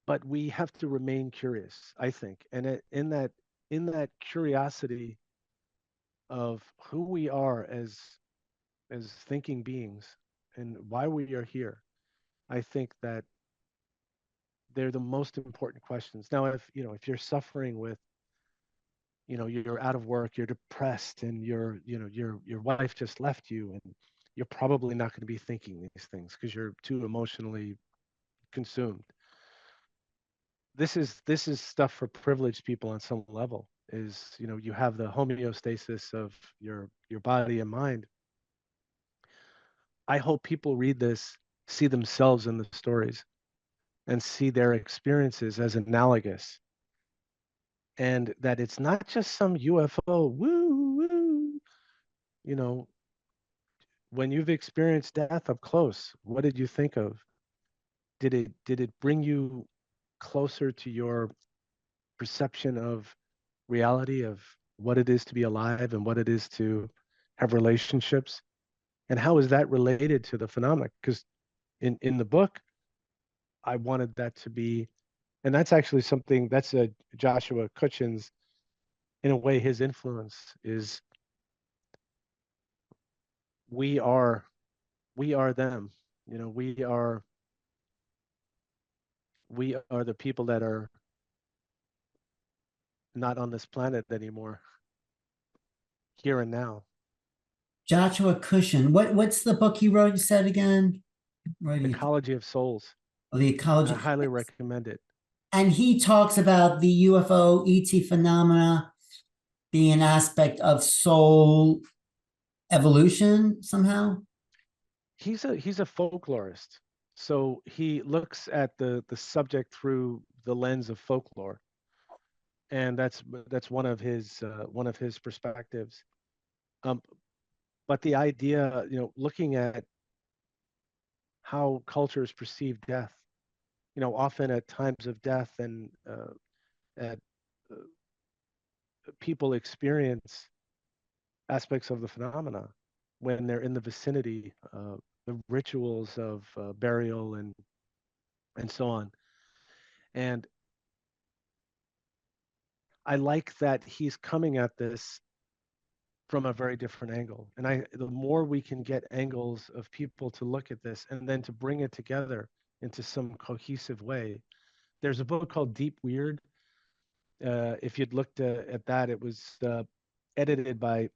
But we have to remain curious, I think, and in that curiosity of who we are as thinking beings and why we are here, I think that they're the most important questions. Now, if you're suffering with, you're out of work, you're depressed, and your wife just left you, and you're probably not going to be thinking these things because you're too emotionally consumed. This is stuff for privileged people on some level. Is, you have the homeostasis of your body and mind. I hope people read this, see themselves in the stories, and see their experiences as analogous, and that it's not just some UFO woo woo. You know, when you've experienced death up close, what did you think of? Did it bring you closer to your perception of reality, of what it is to be alive and what it is to have relationships? And how is that related to the phenomena? Because in the book, I wanted that to be, and that's actually something that's a Joshua Cutchin's, in a way, his influence is, we are we are them. We are the people that are not on this planet anymore, here and now. Joshua Cushion. What's the book he wrote? You said again? Right. Ecology of Souls. The I ecology. highly recommend it. And he talks about the UFO ET phenomena being an aspect of soul evolution somehow. he's a folklorist. So he looks at the subject through the lens of folklore, and that's one of his perspectives. Um, but the idea, looking at how cultures perceive death, often at times of death and at uh, people experience aspects of the phenomena when they're in the vicinity, the rituals of burial and so on. And I like that he's coming at this from a very different angle. And the more we can get angles of people to look at this and then to bring it together into some cohesive way. There's a book called Deep Weird. If you'd looked at that, it was edited by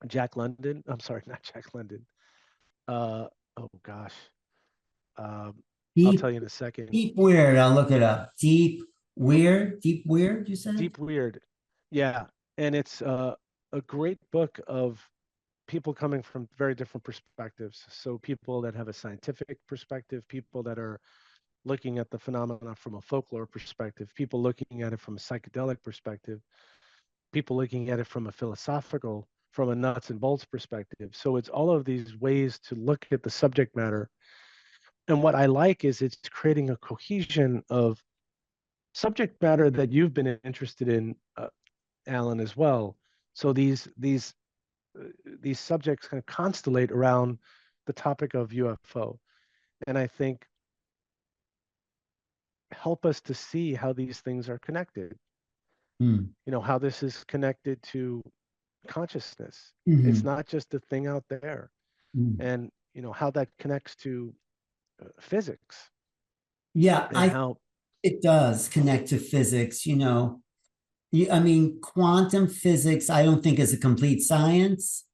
Jack London. I'm sorry, not Jack London. Oh gosh. I'll Deep, tell you in a second. deep weird. I'll look it up. Deep weird. You said Deep Weird. Yeah. And it's a great book of people coming from very different perspectives. So people that have a scientific perspective, people that are looking at the phenomena from a folklore perspective, people looking at it from a psychedelic perspective, people looking at it from a philosophical, from a nuts and bolts perspective. So it's all of these ways to look at the subject matter. And what I like is it's creating a cohesion of subject matter that you've been interested in, Alan, as well. So these subjects kind of constellate around the topic of UFO, and I think help us to see how these things are connected. How this is connected to consciousness. It's not just a thing out there, and how that connects to physics. Yeah, and how it does connect to physics. I mean, quantum physics, I don't think is a complete science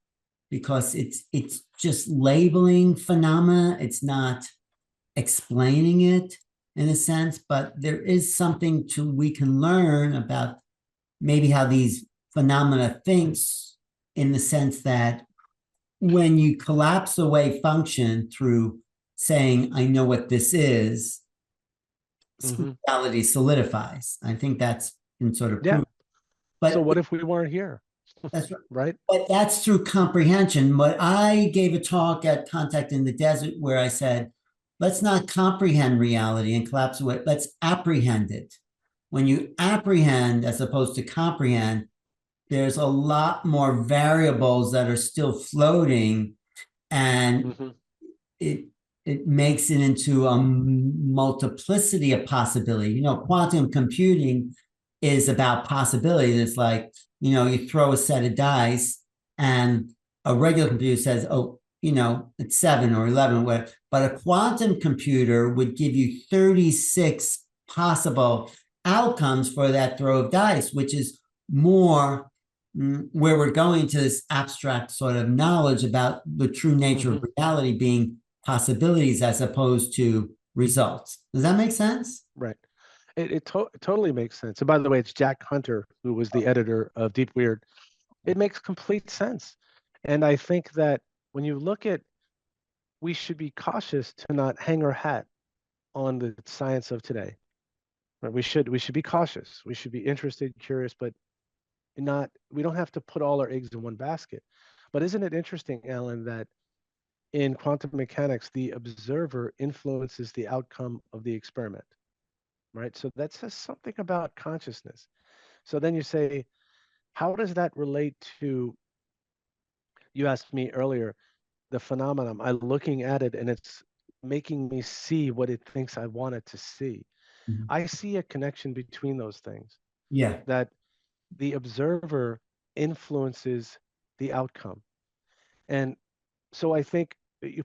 because it's just labeling phenomena. It's not explaining it in a sense, but there is something we can learn about maybe how these phenomena thinks, in the sense that when you collapse away function through saying, I know what this is, reality solidifies. I think that's been sort of proven. But so what if we weren't here? That's right. Right. But that's through comprehension. But I gave a talk at Contact in the Desert where I said, let's not comprehend reality and collapse away. Let's apprehend it. When you apprehend as opposed to comprehend, there's a lot more variables that are still floating, and it makes it into a multiplicity of possibility. Quantum computing is about possibility. It's like, you throw a set of dice and a regular computer says, oh, it's 7 or 11, whatever. But a quantum computer would give you 36 possible outcomes for that throw of dice, which is more where we're going to this abstract sort of knowledge about the true nature of reality being possibilities as opposed to results. Does that make sense? Right. It totally makes sense. And by the way, it's Jack Hunter who was the editor of Deep Weird. It makes complete sense. And I think that when you look at, we should be cautious to not hang our hat on the science of today. Right? We should be cautious. We should be interested, curious, but we don't have to put all our eggs in one basket. But isn't it interesting, Alan, that in quantum mechanics, the observer influences the outcome of the experiment, right? So that says something about consciousness. So then you say, how does that relate to, you asked me earlier, the phenomenon? I'm looking at it and it's making me see what it thinks I want it to see. I see a connection between those things. Yeah. That the observer influences the outcome. And so I think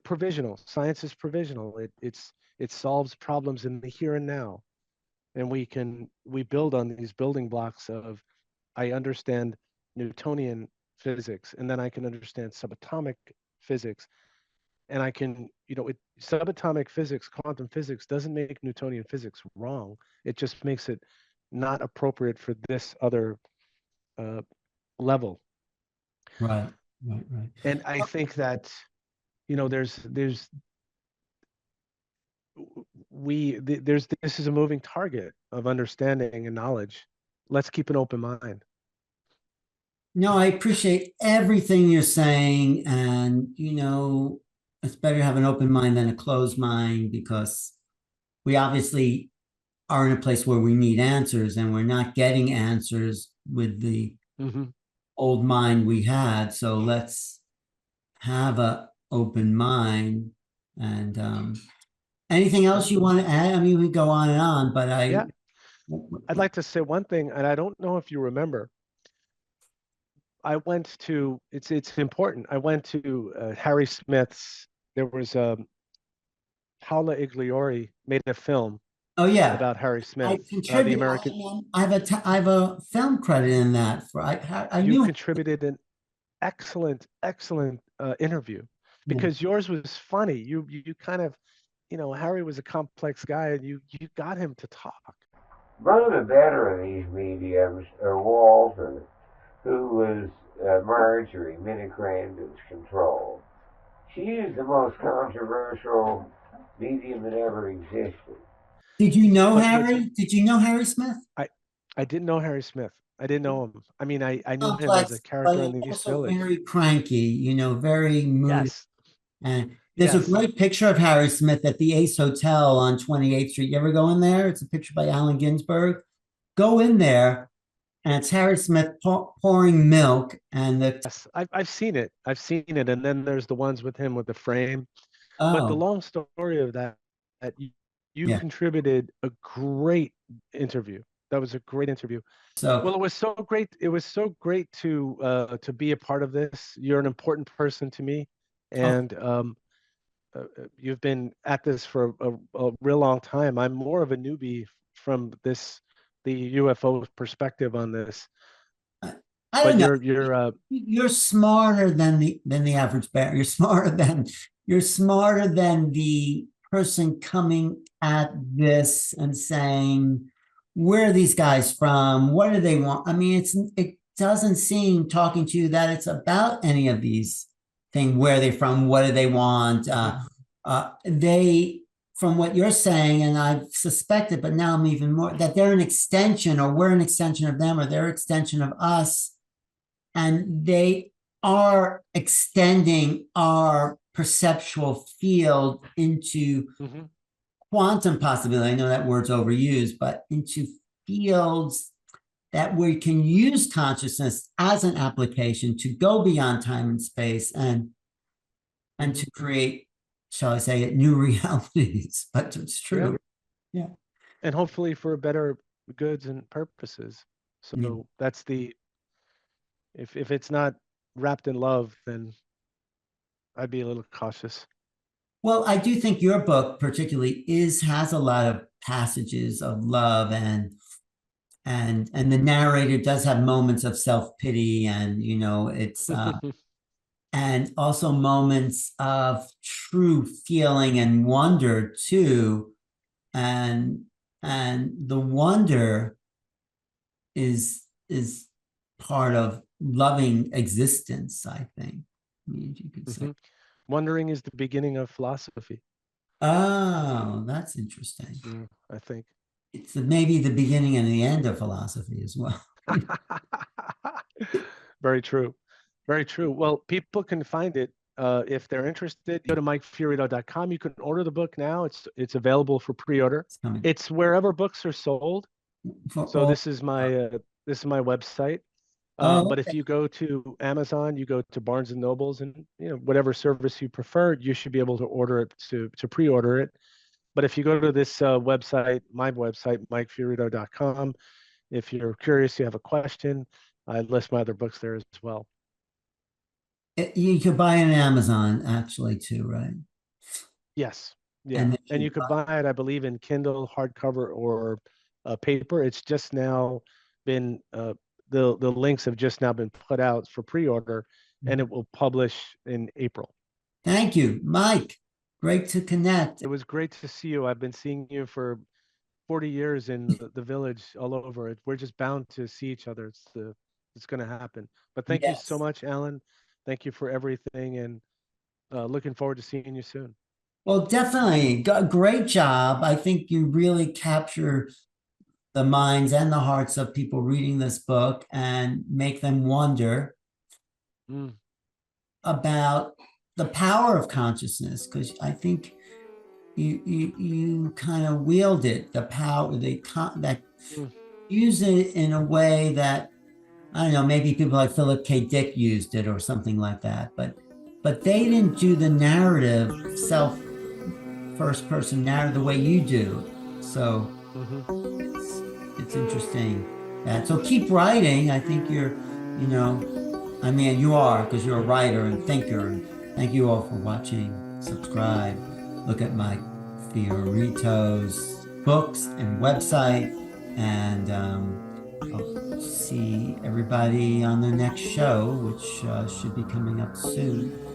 provisional, science is provisional. It solves problems in the here and now. And we build on these building blocks of, I understand Newtonian physics, and then I can understand subatomic physics. And I can, subatomic physics, quantum physics doesn't make Newtonian physics wrong. It just makes it not appropriate for this other level. Right. And I think that there's this is a moving target of understanding and knowledge. Let's keep an open mind. No, I appreciate everything you're saying. And, it's better to have an open mind than a closed mind, because we obviously are in a place where we need answers, and we're not getting answers with the old mind we had. So let's have a open mind. And anything else you want to add? I mean, we go on and on, but I'd like to say one thing, and I don't know if you remember. I went to, it's important. I went to Harry Smith's. There was Paula Igliori made a film. Oh yeah, about Harry Smith. I contributed. The American. I have a film credit in that. I you knew contributed an excellent interview, because yours was funny. You kind of, Harry was a complex guy, and you got him to talk. One of the better of these mediums are Walter, who was Marjorie Minnie-Crandall's control. She is the most controversial medium that ever existed. Did you know Harry? Did you know Harry Smith? I didn't know Harry Smith. I didn't know him. I mean, I knew him as a character in the East Village. Very cranky, very moody. Yes. And there's a great picture of Harry Smith at the Ace Hotel on 28th Street. You ever go in there? It's a picture by Allen Ginsberg. Go in there, and it's Harry Smith pouring milk. And yes, I've seen it. And then there's the ones with him with the frame. But the long story of that you contributed a great interview. That was a great interview. Well, it was so great. It was so great to be a part of this. You're an important person to me, and you've been at this for a real long time. I'm more of a newbie from the UFO perspective on this. I don't know. You're smarter than the average bear. You're smarter than the person coming at this and saying, where are these guys from? What do they want? I mean, it doesn't seem, talking to you, that it's about any of these things. Where are they from? What do they want? From what you're saying, and I've suspected, but now I'm even more, that they're an extension, or we're an extension of them, or they're an extension of us. And they are extending our perceptual field into quantum possibility. I know that word's overused, but into fields that we can use consciousness as an application to go beyond time and space, and to create, shall I say it, new realities. But it's true. Yeah. And hopefully for better goods and purposes. So that's if it's not wrapped in love, then I'd be a little cautious. Well, I do think your book particularly has a lot of passages of love, and the narrator does have moments of self-pity, and it's and also moments of true feeling and wonder too. And the wonder is part of loving existence, I think. I mean, you could say. Wondering is the beginning of philosophy. Oh, that's interesting. I think it's maybe the beginning and the end of philosophy as well. Very true. Very true. Well, people can find it if they're interested. Go to MikeFiorito.com. You can order the book now. It's available for pre-order. It's wherever books are sold. This is my website. But if you go to Amazon, you go to Barnes and Nobles, and whatever service you prefer, you should be able to order it to pre-order it. But if you go to this website, my website, MikeFiorito.com, if you're curious, you have a question, I list my other books there as well. You could buy it on Amazon actually too, right? Yes. Yeah. And you could buy it, I believe, in Kindle, hardcover, or paper. It's just now been the links have just now been put out for pre-order, and it will publish in April. Thank you, Mike. Great to connect. It was great to see you. I've been seeing you for 40 years in the village, all over it. We're just bound to see each other. It's going to happen. But thank you so much, Alan. Thank you for everything. And looking forward to seeing you soon. Well, definitely. Great job. I think you really capture the minds and the hearts of people reading this book and make them wonder about the power of consciousness, because I think you kind of wield it, the power, that use it in a way that, I don't know, maybe people like Philip K. Dick used it or something like that, but they didn't do the narrative, first person narrative the way you do. So it's interesting that. So keep writing. I think you are, because you're a writer and thinker. And thank you all for watching. Subscribe. Look at my Fiorito's books and website. And I'll see everybody on the next show, which should be coming up soon.